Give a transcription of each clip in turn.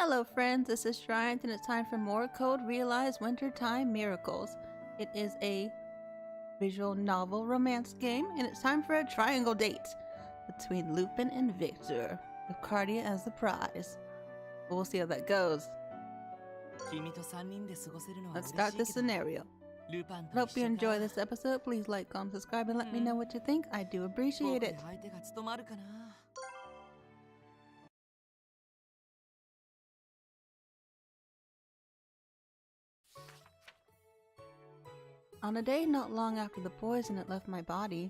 Hello friends, this is Shrine and it's time for more Code Realize Wintertide Miracles. It is a visual novel romance game and it's time for a triangle date between Lupin and Victor, with Cardia as the prize. We'll see how that goes. Let's start the scenario. Hope you enjoy this episode. Please like, comment, subscribe, and let me know what you think. I do appreciate it. On a day not long after the poison had left my body,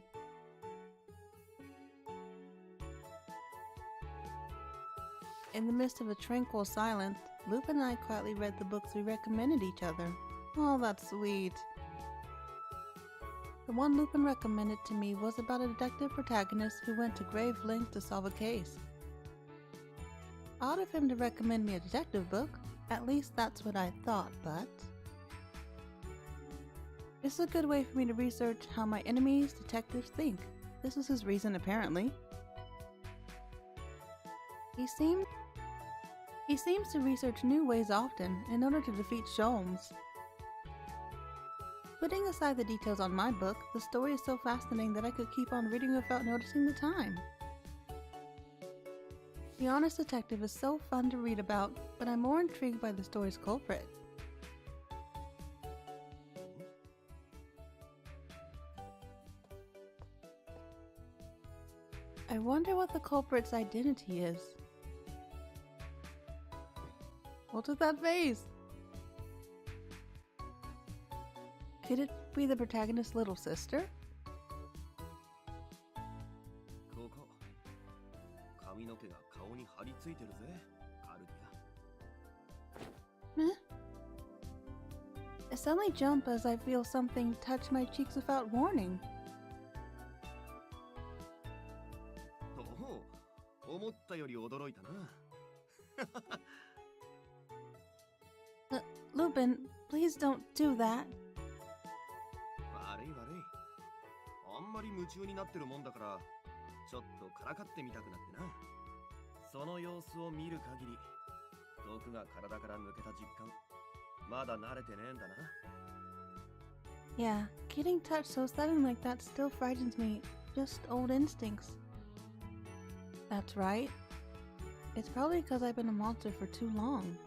in the midst of a tranquil silence, Lupin and I quietly read the books we recommended each other. Oh, that's sweet. The one Lupin recommended to me was about a detective protagonist who went to grave lengths to solve a case. Odd of him to recommend me a detective book, at least that's what I thought, but it's a good way for me to research how my enemies, detectives, think. This was his reason, apparently. He seems to research new ways often in order to defeat Sholmes. Putting aside the details on my book, the story is so fascinating that I could keep on reading without noticing the time. The Honest Detective is so fun to read about, but I'm more intrigued by the story's culprit. I wonder what the culprit's identity is. What's with that face? Could it be the protagonist's little sister? Meh? I suddenly jump as I feel something touch my cheeks without warning. Lupin, please don't do that. Yeah, getting touched so sudden like that still frightens me. Just old instincts. That's right. It's probably because I've been a monster for too long.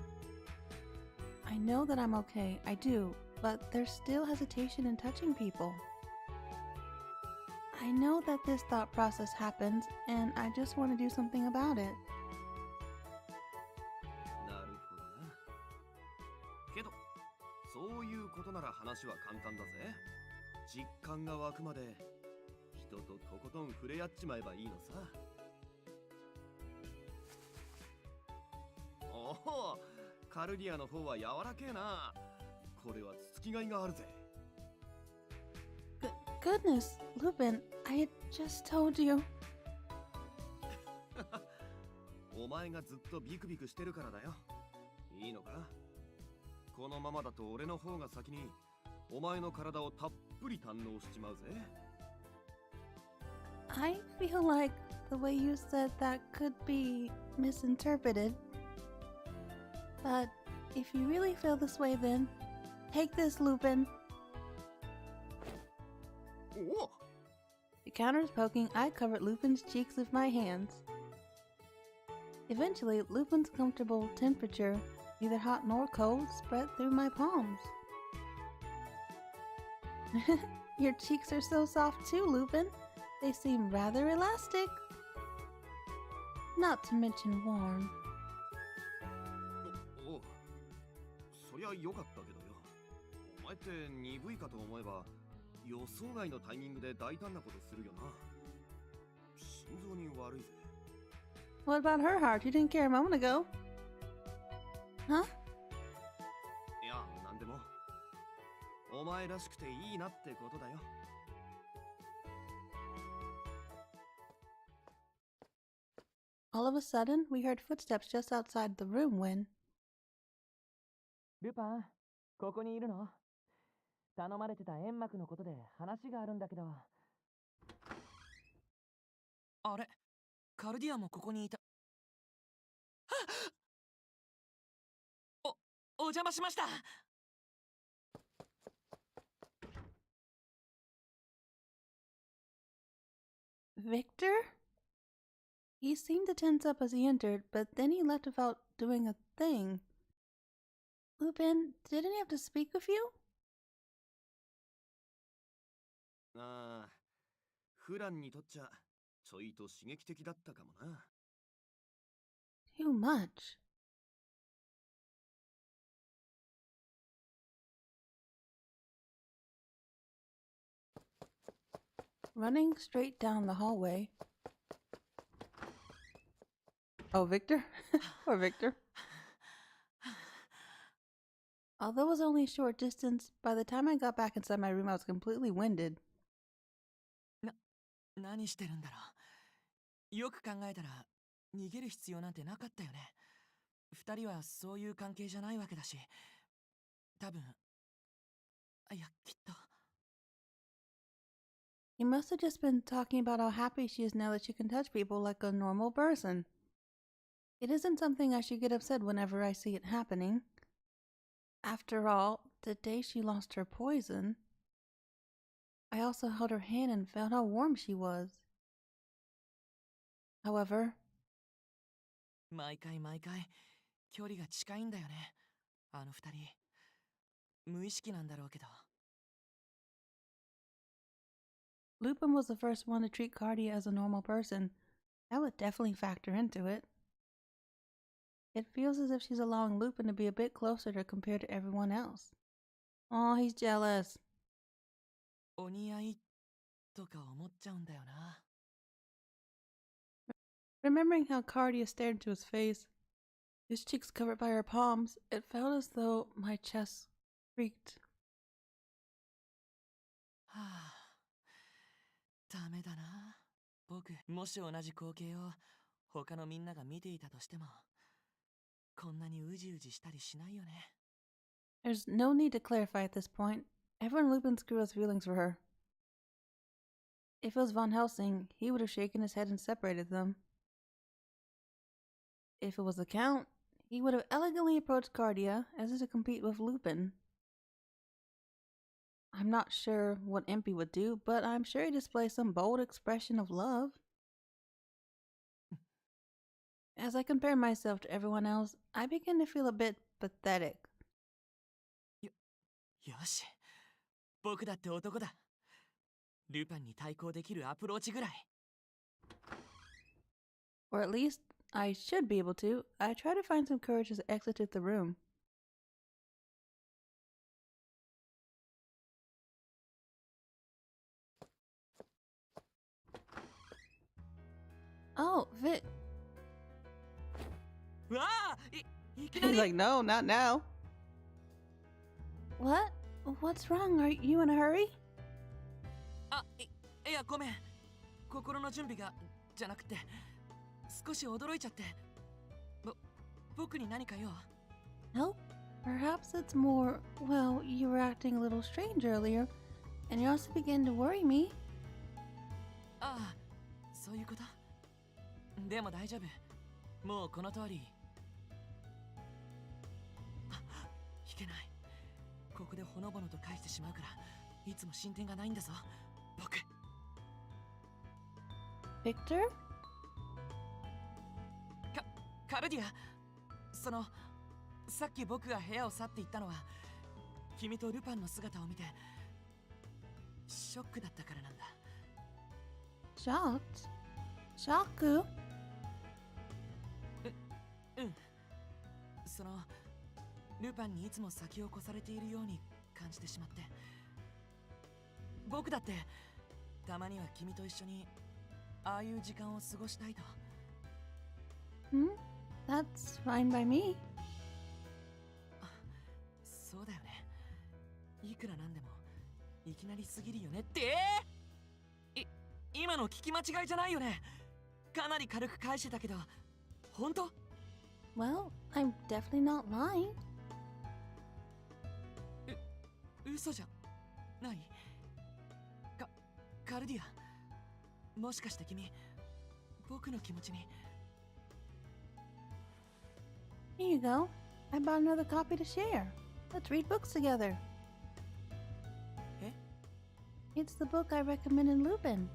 I know that I'm okay, I do, but there's still hesitation in touching people. I know that this thought process happens, and I just want to do something about it. Goodness, Lupin, I had just told you. I feel like the way you said that could be misinterpreted. But if you really feel this way, then take this, Lupin. The counter's poking, I covered Lupin's cheeks with my hands. Eventually, Lupin's comfortable temperature, neither hot nor cold, spread through my palms. Your cheeks are so soft too, Lupin. They seem rather elastic. Not to mention warm. What about her heart? You didn't care a moment ago. Huh? All of a sudden, we heard footsteps just outside the room when... Lupin, ここにいるの?頼まれてた煙幕のことで話があるんだけど。あれ、カルディアもここにいた。お邪魔しました。 Victor? He seemed to tense up as he entered, but then he left without doing a thing. Lupin, didn't he have to speak with you? ああ、フランにとっちゃちょいと刺激的だったかもな。Too much. Running straight down the hallway. Oh, Victor? Poor Victor. Although it was only a short distance, by the time I got back inside my room, I was completely winded. 何してるんだろう。よく考えたら逃げる必要なんてなかったよね。二人はそういう関係じゃないわけだし、多分、いや、きっと。 He must have just been talking about how happy she is now that she can touch people like a normal person. It isn't something I should get upset whenever I see it happening. After all, the day she lost her poison, I also held her hand and felt how warm she was. However, 毎回距離が近いんだよね、あの二人。無意識なんだろうけど。 Lupin was the first one to treat Cardia as a normal person. That would definitely factor into it. It feels as if she's allowing Lupin to be a bit closer to her compared to everyone else. Oh, he's jealous. お似合いとか思っちゃうんだよな。 Remembering how Cardia stared into his face, his cheeks covered by her palms, it felt as though my chest creaked. はあ、ダメだな。僕、もし同じ光景を他のみんなが見ていたとしても、こんなにうじうじしたりしないよね。 There's no need to clarify at this point. Everyone in Lupin's crew has feelings for her. If it was Von Helsing, he would have shaken his head and separated them. If it was the Count, he would have elegantly approached Cardia as if to compete with Lupin. I'm not sure what Impy would do, but I'm sure he displays some bold expression of love. As I compare myself to everyone else, I begin to feel a bit pathetic. よし、僕だって男だ。ルパンに対抗できるアプローチぐらい。 Or at least, I should be able to. I try to find some courage as I exited the room. Oh, Vic. わあ、いきな He's り。 like, no, not now. What? What's wrong? Are you in a hurry? あ、いや、ごめん。心の準備が、じゃなくて、少し驚いちゃって。僕に何か用？ No. Perhaps it's more, well, you were acting a little strange earlier, and you also began to worry me. ああ、そういうこと。でも大丈夫。もうこの通り。あ、いけない。ここでほのぼのと返してしまうから、いつも進展がないんだぞ。僕。 Victor? カルディア、さっき僕が部屋を去っていったのは、君とルパンの姿を見て、ショックだったからなんだ。Shocked? Shaku? うん。ルパンにいつも先を越されているように感じてしまって。僕だって、たまには君と一緒に、ああいう時間を過ごしたいと。That's fine by me. そうだよね。いくらなんでもいきなりすぎるよねって。今の聞き間違いじゃないよね。かなり軽く返してたけど、本当？ Well, I'm definitely not lying. 嘘じゃない？カルディア、もしかして君、僕の気持ちに。 Here you go. I bought another copy to share. Let's read books together. Eh? It's the book I recommended Lupin.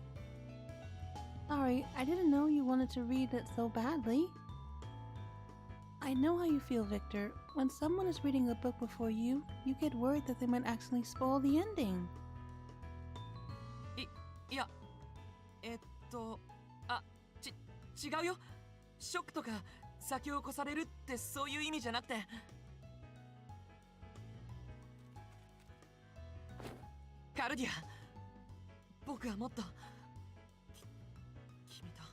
Sorry, I didn't know you wanted to read it so badly. I know how you feel, Victor. When someone is reading a book before you, you get worried that they might accidentally spoil the ending. いや、違うよ。ショックとか先を越されるってそういう意味じゃなくて。カルディア、僕はもっと君と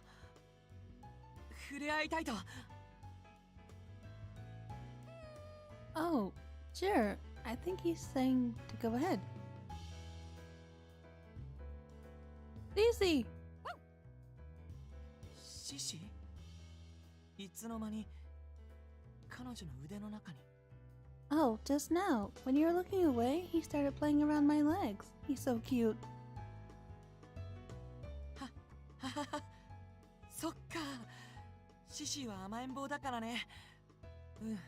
触れ合いたいと。Oh, sure. I think he's saying to go ahead. Easy! シシ？いつの間に彼女の腕の中に。Oh, just now. When you were looking away, he started playing around my legs. He's so cute. そっか。シシは甘えん坊だからね。うん。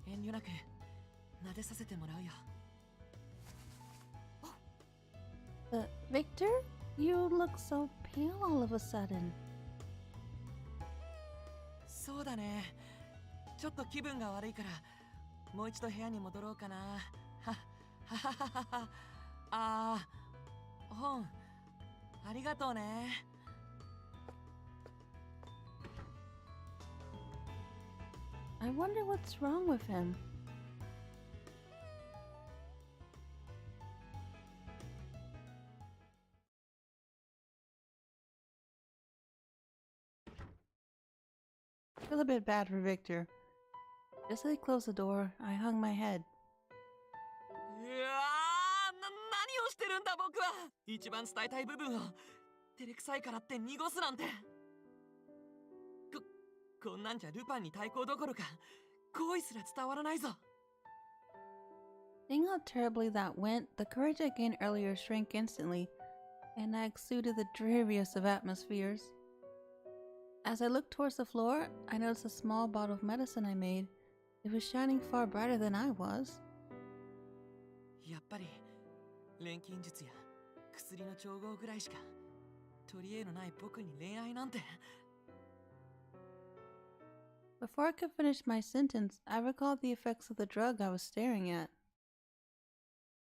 遠慮なく撫でさせてもらうよ。Victor? You look so pale all of a sudden. そうだね。ちょっと気分が悪いからもう一度部屋に戻ろうかな。本ありがとうね。I wonder what's wrong with him. I feel a bit bad for Victor. Just as I closed the door, I hung my head. 何をしてるんだ僕は。一番伝えたい部分を照れくさいからって濁すなんて。こんなんじゃルパンに対抗どころか好意すら伝わらないぞ。Seeing how terribly that went, the courage I gained earlier shrank instantly, and I exuded the dreariest of atmospheres. As I looked towards the floor, I noticed a small bottle of medicine I made. It was shining far brighter than I was. やっぱり錬金術や薬の調合ぐらいしか取り柄のない僕に恋愛なんて。Before I could finish my sentence, I recalled the effects of the drug I was staring at.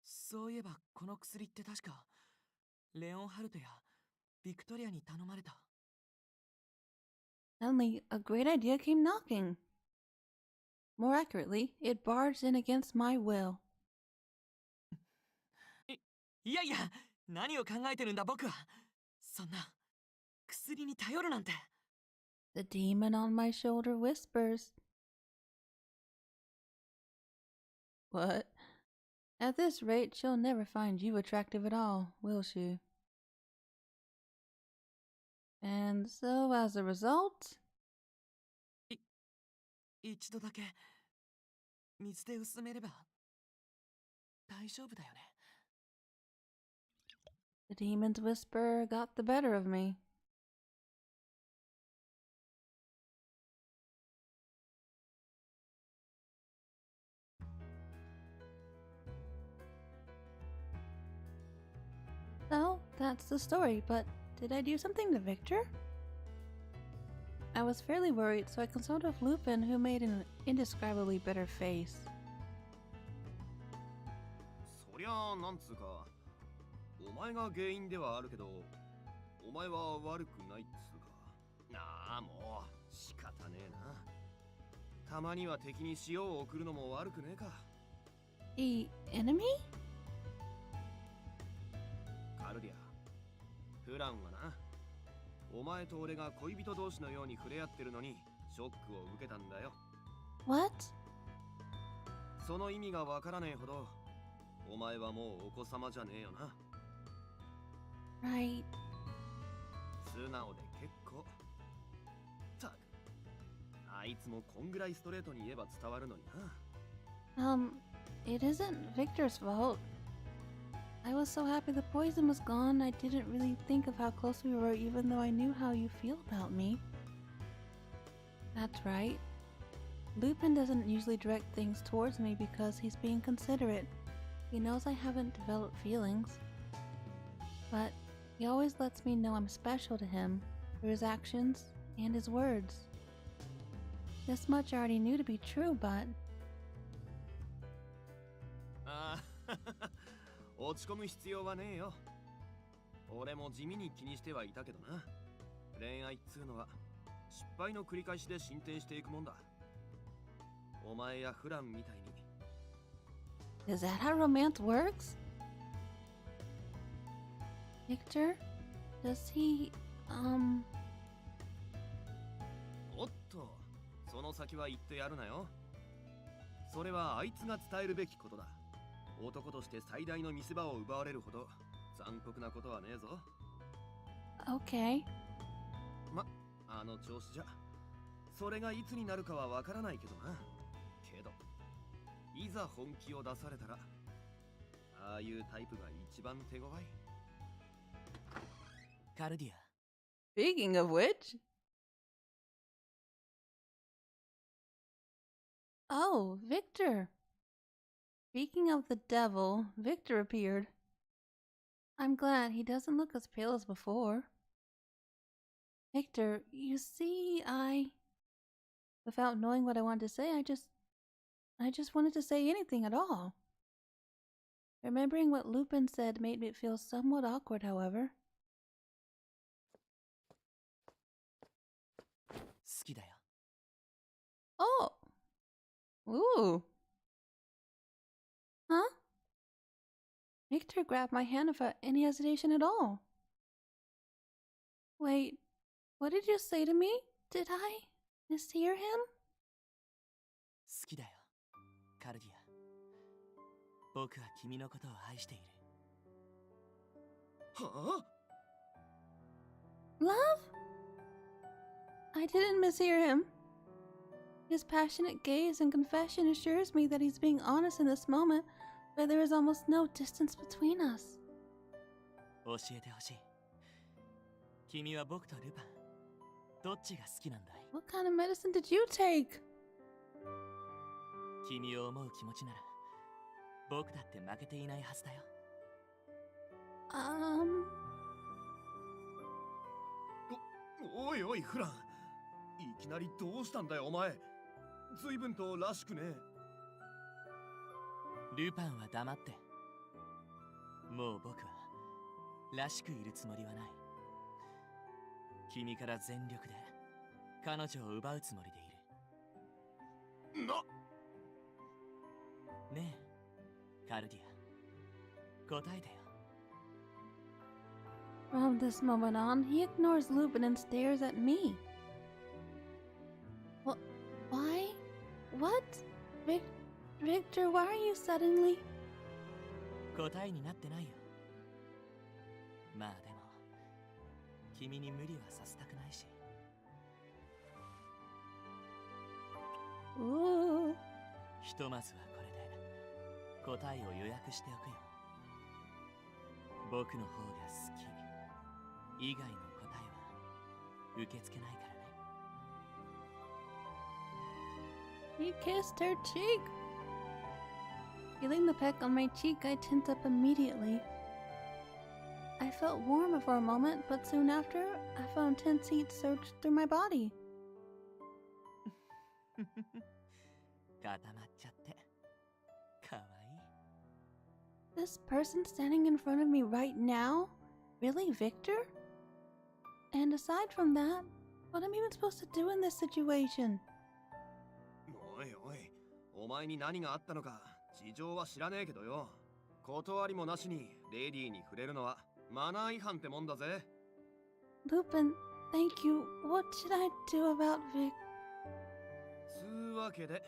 そういえばこの薬って確かレオンハルトやビクトリアに頼まれた。Suddenly, a great idea came knocking. More accurately, it barged in against my will. いやいや、何を考えてるんだ僕は。そんな薬に頼るなんて。The demon on my shoulder whispers. What? At this rate, she'll never find you attractive at all, will she? And so, as a result... 一度だけ水で薄めれば大丈夫だよね。The demon's whisper got the better of me. So, that's the story, but did I do something to Victor? I was fairly worried, so I consulted Lupin, who made an indescribably bitter face. そりゃあなんつうか、お前が原因ではあるけど、お前は悪くないっつうか。なあもう仕方ねえな。たまには敵に塩を送るのも悪くねえか。The enemy? カルディア、フランはな、お前と俺が恋人同士のように触れ合ってるのにショックを受けたんだよ。What? その意味がわからねえほど、お前はもうお子様じゃねえよな。Right. 素直で結構。たく、あいつもこんぐらいストレートに言えば伝わるのにな。It isn't Victor's fault. I was so happy the poison was gone, I didn't really think of how close we were even though I knew how you feel about me. That's right. Lupin doesn't usually direct things towards me because he's being considerate. He knows I haven't developed feelings. But he always lets me know I'm special to him through his actions and his words. This much I already knew to be true, but... ああ、落ち込む必要はねえよ。俺も地味に気にしてはいたけどな。恋愛っつうのは失敗の繰り返しで進展していくもんだ。お前やフランみたいに。Is that how romance works? Victor? Does he, おっと、その先は言ってやるなよ。それはあいつが伝えるべきことだ。男として最大の見せ場を奪われるほど残酷なことはねえぞ。Okay. あの調子じゃ、それがいつになるかはわからないけどな。けど、いざ本気を出されたら、ああいうタイプが一番手強い。カルディア。Speaking of which... Oh, Victor. Speaking of the devil, Victor appeared. I'm glad he doesn't look as pale as before. Victor, you see, without knowing what I wanted to say, I just wanted to say anything at all. Remembering what Lupin said made me feel somewhat awkward, however. 好きだよ。 Oh! Ooh! Huh? Victor grabbed my hand without any hesitation at all. Wait, what did you say to me? Did I mishear him? 好きだよ、カルディア。僕は君のことを愛している。はあ？ Love? I didn't mishear him. His passionate gaze and confession assures me that he's being honest in this moment, where there is almost no distance between us. 教えてほしい。君は僕とルパン、どっちが好きなんだい？ What kind of medicine did you take? 君を思う気持ちなら、僕だって負けていないはずだよ。おいおいフラン、いきなりどうしたんだよお前。随分とらしくねえ。ルパンは黙って。もう僕はらしくいるつもりはない。君から全力で彼女を奪うつもりでいる。ねえ、カルディア、答えてよ。From this moment on, he ignores Lupin and stares at me. Why? What? Victor, why are you suddenly... 答えになってないよ。まあでも、君に無理はさせたくないし。Ooh. ひとまずはこれで答えを予約しておくよ。僕の方が好き以外の答えは受け付けないからね。He kissed her cheek. Feeling the peck on my cheek, I tensed up immediately. I felt warm for a moment, but soon after, I found intense heat surge through my body. 固まっちゃってかわいい。 This person standing in front of me right now? Really, Victor? And aside from that, what am I even supposed to do in this situation? おいおい、お前に何があったのか事情は知らねえけどよ。断りもなしにレディーに触れるのはマナー違反ってもんだぜ。Lupin, thank you. What should I do about Vic? つうわけで、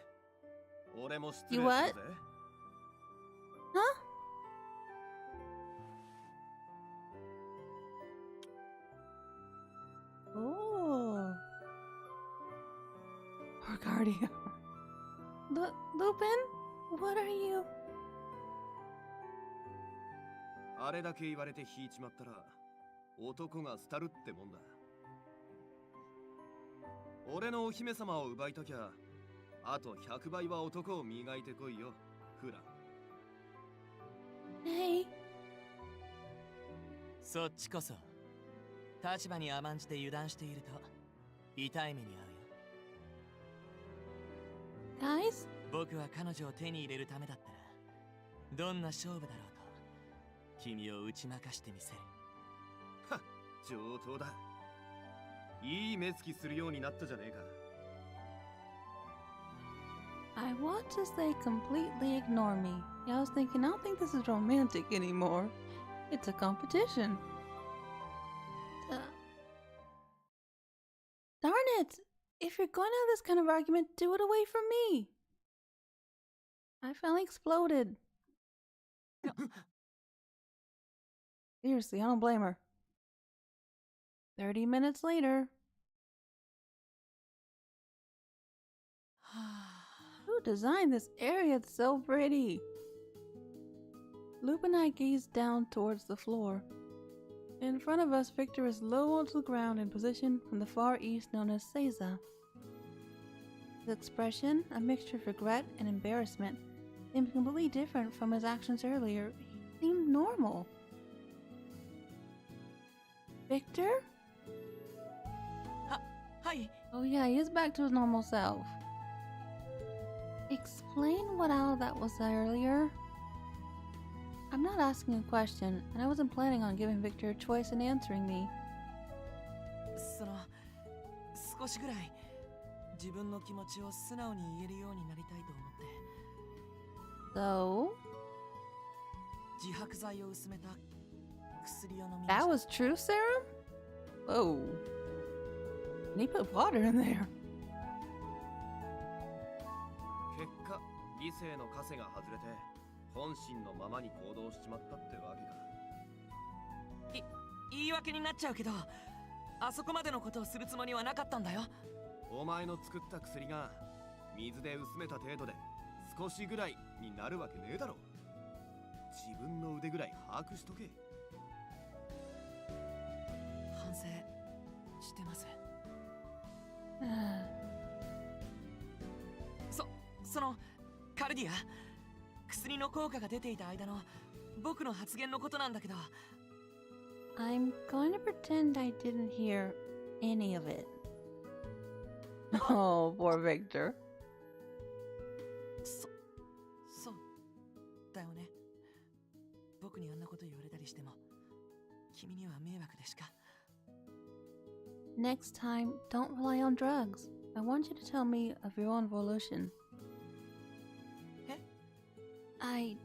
俺も失礼 You す what? るぜ。Huh? Oh. Poor Cardia. Lupin? What are you? あれだけ言われて引いちまったら男が廃るってもんだ。俺のお姫様を奪いたきゃあと100倍は男を磨いてこいよ、フラン。Hey. そっちこそ立場に甘んじて油断していると痛い目に遭うよ。 Guys? 僕は彼女を手に入れるためだったらどんな勝負だろうと君を打ち負かしてみせる。はっ、上等だ。いい目つきするようになったじゃねえか。I want to say completely ignore me. Yeah, I was thinking, I don't think this is romantic anymore. It's a competition. Darn it! If you're going to have this kind of argument, do it away from me. I finally exploded. Seriously, I don't blame her. 30 minutes later. Who designed this area? It's so pretty. Lupin and I gaze down towards the floor. In front of us, Victor is low onto the ground in position from the far east known as Seiza. His expression, a mixture of regret and embarrassment, seemed completely different from his actions earlier. He seemed normal. Victor? Hi. Oh yeah, he is back to his normal self. Explain what all that was earlier. I'm not asking a question, and I wasn't planning on giving Victor a choice in answering me. その少しぐらい自分の気持ちを素直に言えるようになりたいと思って。 So? 自白剤を薄めた薬を飲みました。 That was true serum? Whoa. And he put water in there. 結果、理性の枷が外れて本心のままに行動しちまったってわけか。言い訳になっちゃうけど、あそこまでのことをするつもりはなかったんだよ。お前の作った薬が水で薄めた程度で少しぐらいになるわけねえだろ。自分の腕ぐらい把握しとけ。反省してます。そのカルディア、薬の効果が出ていた間の僕の発言のことなんだけど。 I'm going to pretend I didn't hear any of it. Oh, poor Victor. そうだよね。僕にあんなこと言われたりしても君には迷惑でしか。 Next time, don't rely on drugs. I want you to tell me of your own volition. Eh? I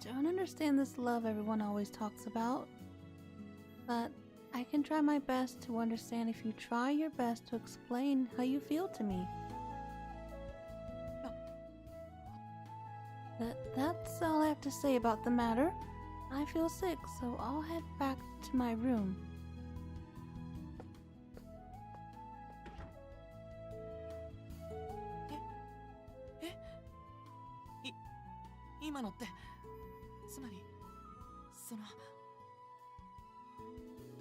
don't understand this love everyone always talks about, but I can try my best to understand if you try your best to explain how you feel to me. That's all I have to say about the matter. I feel sick, so I'll head back to my room. 今のってつまりその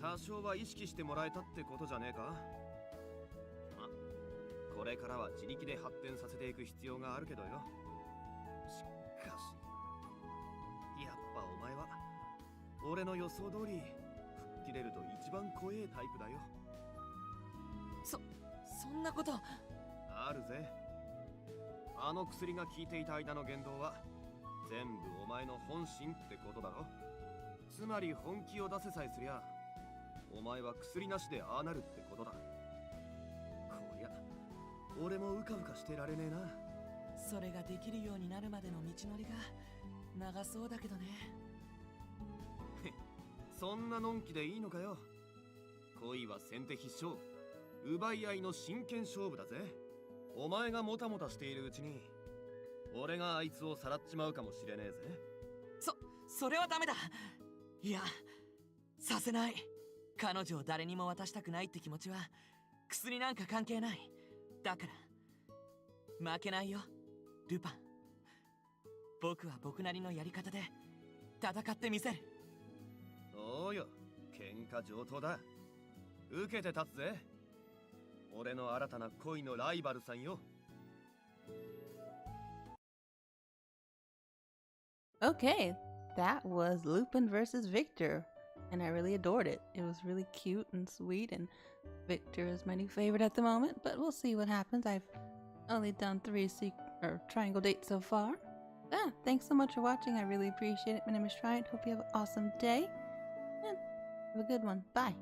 多少は意識してもらえたってことじゃねえか。ま、これからは自力で発展させていく必要があるけどよ。しかしやっぱお前は俺の予想通り吹っ切れると一番怖えタイプだよ。そんなことあるぜ。あの薬が効いていた間の言動は全部お前の本心ってことだろ。つまり本気を出せさえすりゃお前は薬なしでああなるってことだ。こりゃ俺もうかうかしてられねえな。それができるようになるまでの道のりが長そうだけどね。そんなのんきでいいのかよ。恋は先手必勝、奪い合いの真剣勝負だぜ。お前がもたもたしているうちに俺があいつをさらっちまうかもしれねえぜ。それはダメだ。いや、させない。彼女を誰にも渡したくないって気持ちは薬なんか関係ない。だから負けないよ、ルパン。僕は僕なりのやり方で戦ってみせる。おうよ、喧嘩上等だ。受けて立つぜ、俺の新たな恋のライバルさんよ。Okay, that was Lupin versus Victor, and I really adored it. It was really cute and sweet, and Victor is my new favorite at the moment, but we'll see what happens. I've only done 3 triangle dates so far. Thanks so much for watching. I really appreciate it. My name is Triant. Hope you have an awesome day, and have a good one. Bye.